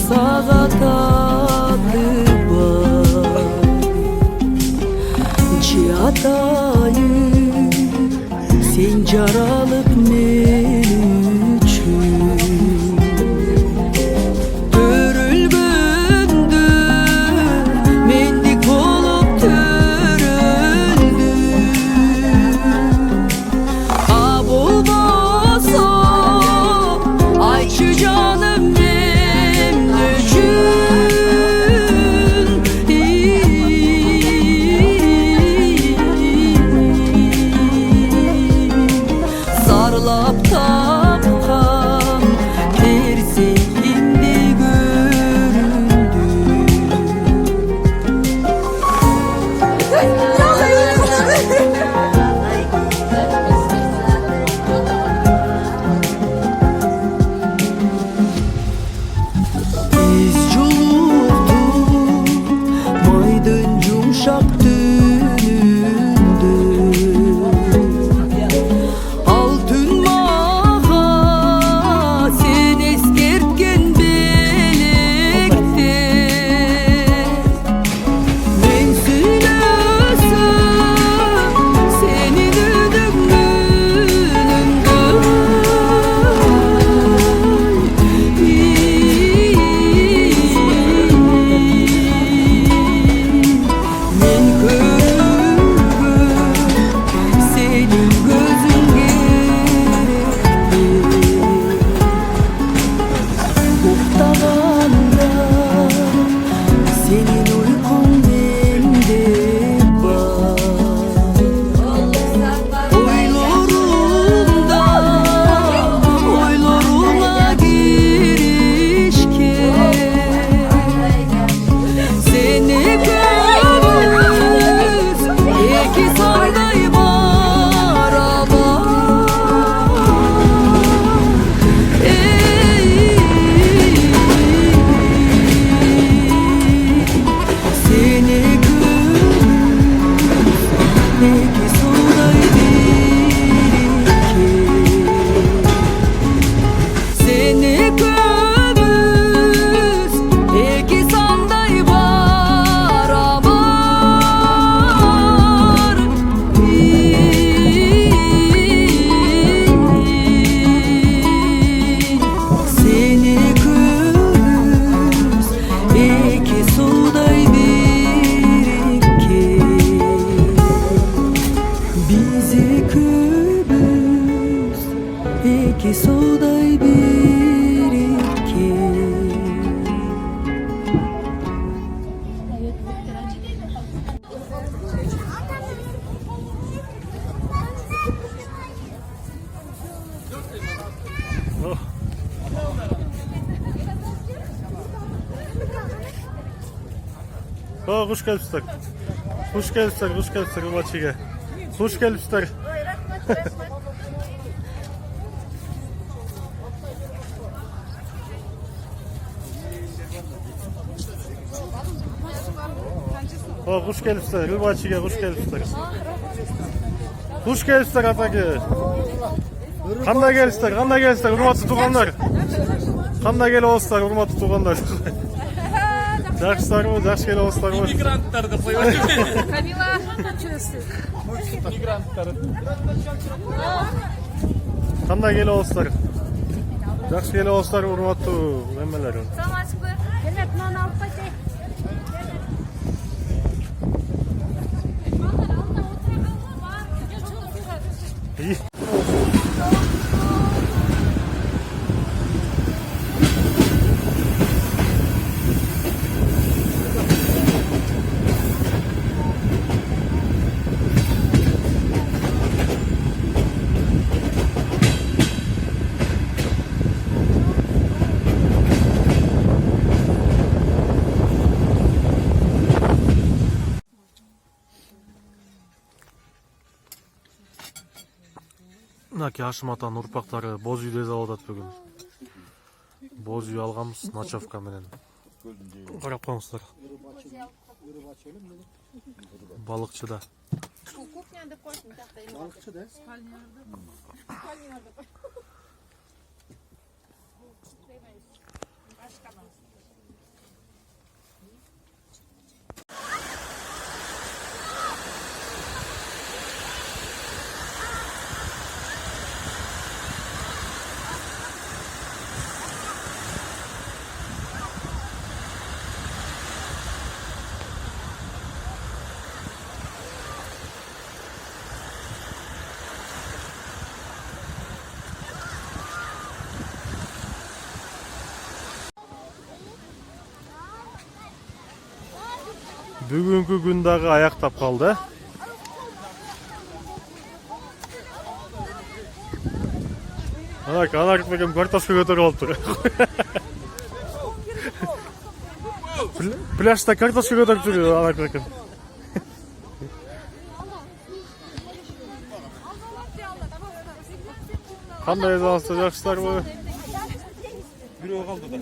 sağa tadı var. Cihatayım sen caralıp men üçün. Törülgündü mendik olup törüldü. A bulmasa ayçı canım nem üçün. Sarlap tapkan tersi indi göründü. Biz yolurdu maydın yumuşak dünündü. Altın mağa sen eskertken belekte. Ben söylesem senin men körüngüm senin gözün gerekti. Uktaganda senin uykun bende var. Oylarına girişken seni gömüz iki sarday baraba. Seni gömüz iki sarday birike. Seni gömüz iki sanday barabar. Seni gömüz iki suday birike. Bizi gömüz iki suday birike. Hoş gelipsizler. Hoş gelipsizler, hoş gelipsizler Urmatçı'ya. Hoş gelipsizler. Hoş gelipsizler Urmatçı'ya, hoş gelipsizler. Hoş gelipsizler ataki. Kanda gelipsizler Urmatçı tuğanlar. Kanda gel olsunlar Urmatçı tuğanlar. Жақсылар ма, жақсы келе олсыздар ма? Мигранттарды қойып Камила чөсі. мигранттар. Қандай келе олсыздар? Жақсы келе олсыздар, урматтуу эмелер. Саламатсызбы? Келет, мынаны алып қайтайын. Мынакей Ашым атанын урпактары боз үйдө эзалап атат бүгүн. Боз үй алганбыз ночевка менен. Карап коңуздар. Балыкчыда. Балыкчыда. Бүгүnkү күн дагы аяктап калды. Анар бекем картошка көтөрүп алыптыр. Пляжда картошка көтөрүп жүрүyor Анар бекем. Кандай эзалыкта жакшысыздарбы? Бирөө калды да.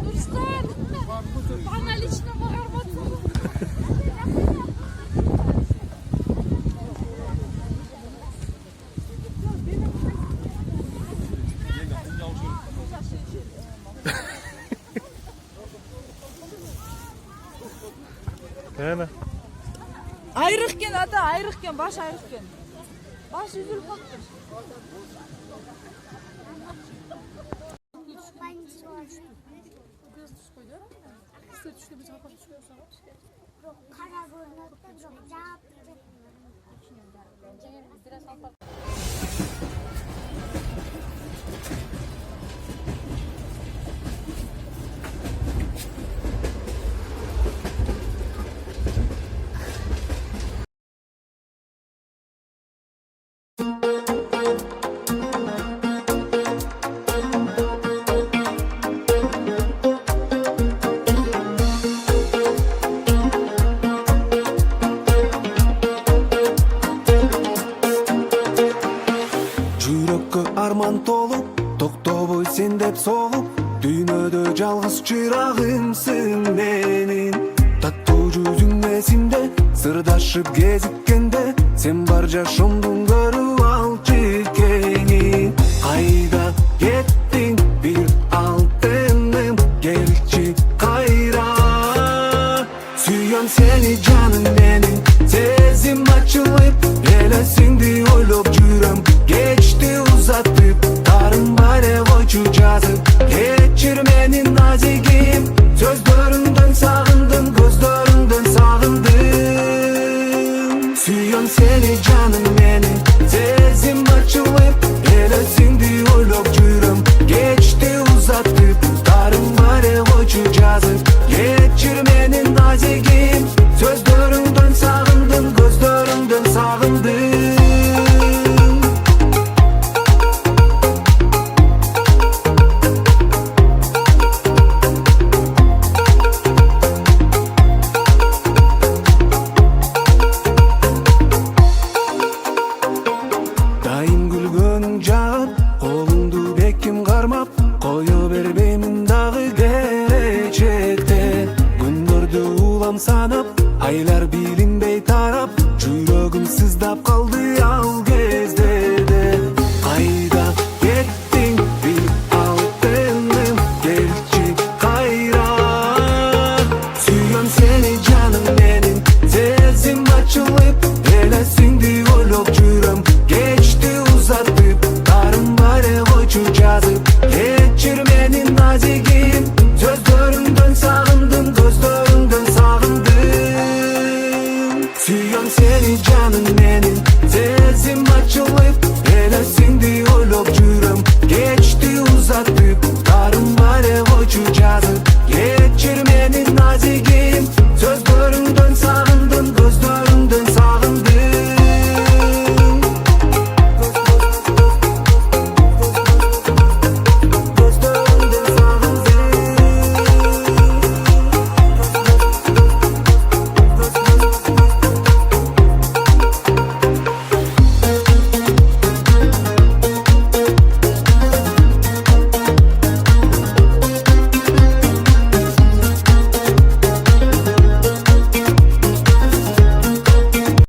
Ruslan! Bana лично Ana. Ayrık gen ata, ayrık gen, baş ayrık gen. Baş üzülüp baktır. Жүрөккө арман толуп, токтобой сен деп соғып, дүйнөдө жалгыз чырагымсың менин. Таттуу жүзүң эсимде, сырдашып кезиккенде, сен бар жашоомдун